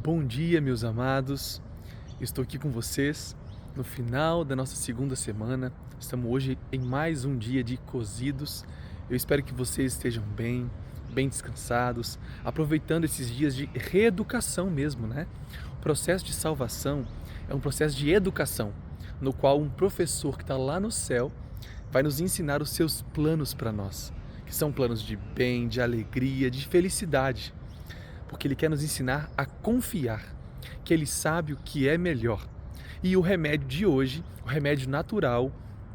Bom dia, meus amados. Estou aqui com vocês no final da nossa segunda semana. Estamos hoje em mais um dia de cozidos. Eu espero que vocês estejam bem descansados, aproveitando esses dias de reeducação mesmo, né? O processo de salvação é um processo de educação, no qual um professor que está lá no céu vai nos ensinar os seus planos para nós, que são planos de bem, de alegria, de felicidade. Porque Ele quer nos ensinar a confiar, que Ele sabe o que é melhor. E o remédio de hoje, o remédio natural,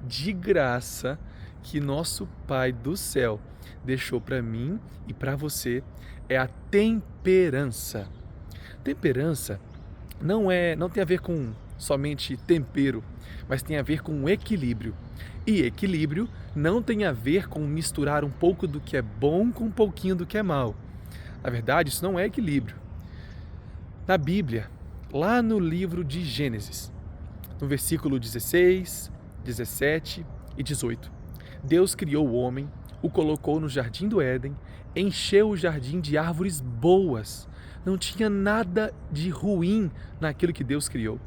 de graça, que nosso Pai do céu deixou para mim e para você, é a temperança. Temperança não tem a ver com somente tempero, mas tem a ver com equilíbrio. E equilíbrio não tem a ver com misturar um pouco do que é bom com um pouquinho do que é mal. Na verdade, isso não é equilíbrio. Na Bíblia, lá no livro de Gênesis, no versículo 16, 17 e 18, Deus criou o homem, o colocou no jardim do Éden, encheu o jardim de árvores boas. Não tinha nada de ruim naquilo que Deus criou.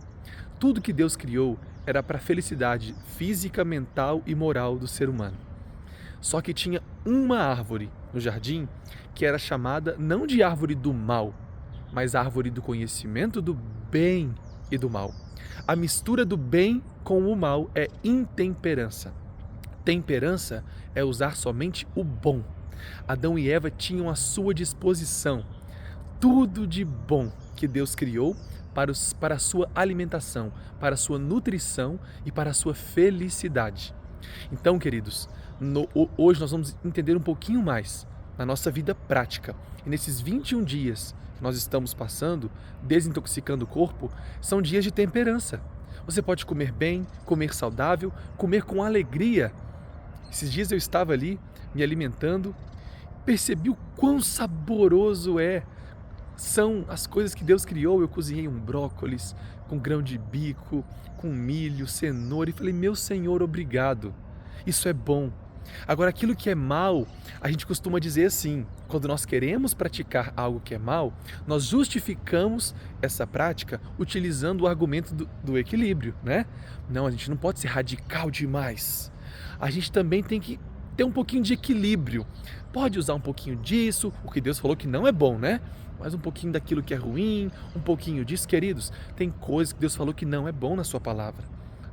Tudo que Deus criou era para a felicidade física, mental e moral do ser humano. Só que tinha uma árvore no jardim que era chamada não de árvore do mal, mas árvore do conhecimento do bem e do mal. A mistura do bem com o mal é intemperança. Temperança é usar somente o bom. Adão e Eva tinham à sua disposição tudo de bom que Deus criou para a sua alimentação, para a sua nutrição e para a sua felicidade. Então, queridos, hoje nós vamos entender um pouquinho mais na nossa vida prática. E nesses 21 dias que nós estamos passando, desintoxicando o corpo, são dias de temperança. Você pode comer bem, comer saudável, comer com alegria. Esses dias eu estava ali me alimentando, percebi o quão saboroso são as coisas que Deus criou. Eu cozinhei um brócolis com grão de bico, com milho, cenoura e falei, meu Senhor, obrigado. Isso é bom. Agora, aquilo que é mal, a gente costuma dizer assim, quando nós queremos praticar algo que é mal, nós justificamos essa prática utilizando o argumento do equilíbrio, né? Não, a gente não pode ser radical demais. A gente também tem que ter um pouquinho de equilíbrio. Pode usar um pouquinho disso, o que Deus falou que não é bom, né? Mas um pouquinho daquilo que é ruim, um pouquinho disso, queridos. Tem coisas que Deus falou que não é bom na sua palavra.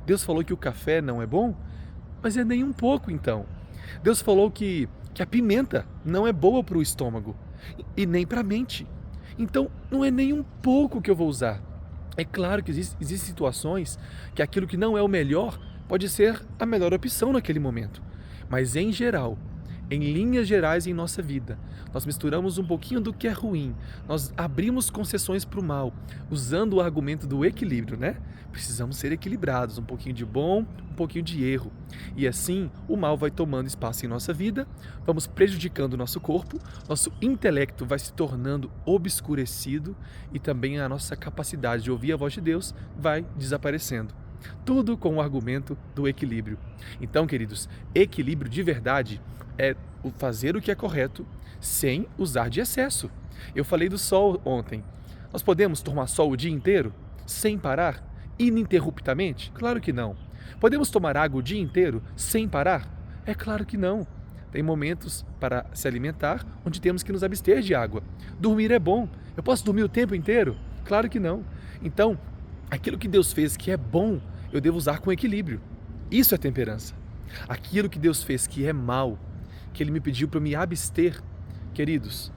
Deus falou que o café não é bom, mas é nem um pouco então. Deus falou que a pimenta não é boa para o estômago e nem para a mente. Então não é nem um pouco que eu vou usar. É claro que existem situações que aquilo que não é o melhor pode ser a melhor opção naquele momento. Mas em geral, em linhas gerais em nossa vida, nós misturamos um pouquinho do que é ruim, nós abrimos concessões para o mal, usando o argumento do equilíbrio, né? Precisamos ser equilibrados, um pouquinho de bom, um pouquinho de erro. E assim, o mal vai tomando espaço em nossa vida, vamos prejudicando o nosso corpo, nosso intelecto vai se tornando obscurecido e também a nossa capacidade de ouvir a voz de Deus vai desaparecendo. Tudo com o argumento do equilíbrio. Então, queridos, equilíbrio de verdade é fazer o que é correto sem usar de excesso. Eu falei do sol ontem. Nós podemos tomar sol o dia inteiro, sem parar, ininterruptamente? Claro que não. Podemos tomar água o dia inteiro, sem parar? É claro que não. Tem momentos para se alimentar onde temos que nos abster de água. Dormir é bom. Eu posso dormir o tempo inteiro? Claro que não. Então, aquilo que Deus fez que é bom, eu devo usar com equilíbrio. Isso é temperança. Aquilo que Deus fez que é mal, que Ele me pediu para me abster, queridos,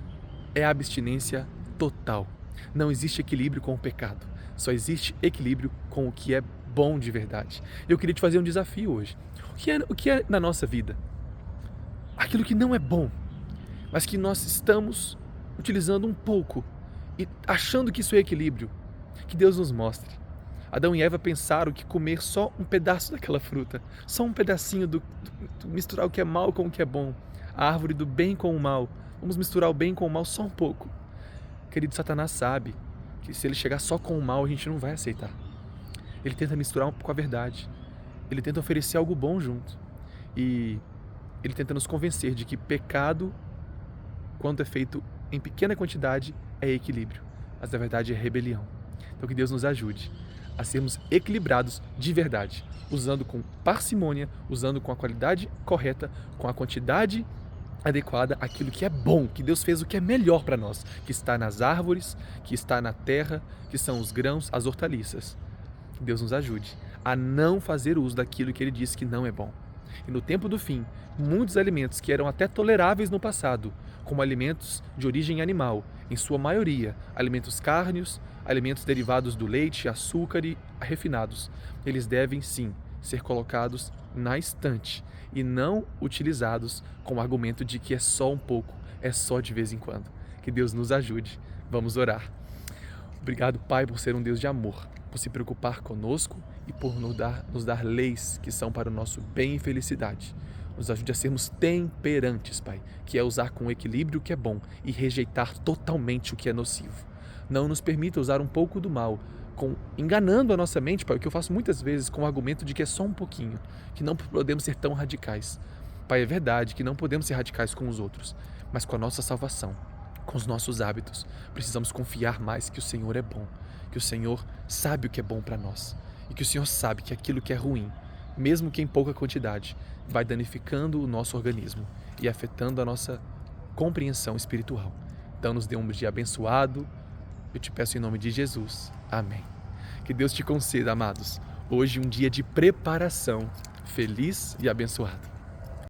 é abstinência total. Não existe equilíbrio com o pecado. Só existe equilíbrio com o que é bom de verdade. Eu queria te fazer um desafio hoje. O que é na nossa vida? Aquilo que não é bom, mas que nós estamos utilizando um pouco e achando que isso é equilíbrio. Que Deus nos mostre. Adão e Eva pensaram que comer só um pedaço daquela fruta, só um pedacinho misturar o que é mal com o que é bom, a árvore do bem com o mal, vamos misturar o bem com o mal só um pouco. Querido, Satanás sabe que se ele chegar só com o mal, a gente não vai aceitar. Ele tenta misturar com a verdade, ele tenta oferecer algo bom junto e ele tenta nos convencer de que pecado, quando é feito em pequena quantidade, é equilíbrio. mas na verdade é rebelião. Então que Deus nos ajude a sermos equilibrados de verdade, usando com parcimônia, usando com a qualidade correta, com a quantidade adequada, aquilo que é bom, que Deus fez o que é melhor para nós, que está nas árvores, que está na terra, que são os grãos, as hortaliças. Que Deus nos ajude a não fazer uso daquilo que Ele disse que não é bom. E no tempo do fim, muitos alimentos que eram até toleráveis no passado, como alimentos de origem animal, em sua maioria, alimentos cárneos, alimentos derivados do leite, açúcar e refinados, eles devem sim ser colocados na estante e não utilizados com o argumento de que é só um pouco, é só de vez em quando. Que Deus nos ajude. Vamos orar. Obrigado, Pai, por ser um Deus de amor, por se preocupar conosco e por nos dar leis que são para o nosso bem e felicidade. Nos ajude a sermos temperantes, Pai, que é usar com equilíbrio o que é bom e rejeitar totalmente o que é nocivo. Não nos permita usar um pouco do mal, enganando a nossa mente, Pai, o que eu faço muitas vezes com o argumento de que é só um pouquinho, que não podemos ser tão radicais. Pai, é verdade que não podemos ser radicais com os outros, mas com a nossa salvação, com os nossos hábitos, precisamos confiar mais que o Senhor é bom, que o Senhor sabe o que é bom para nós e que o Senhor sabe que aquilo que é ruim, mesmo que em pouca quantidade, vai danificando o nosso organismo e afetando a nossa compreensão espiritual. Então nos dê um dia abençoado, eu te peço em nome de Jesus. Amém. Que Deus te conceda, amados, hoje um dia de preparação feliz e abençoado.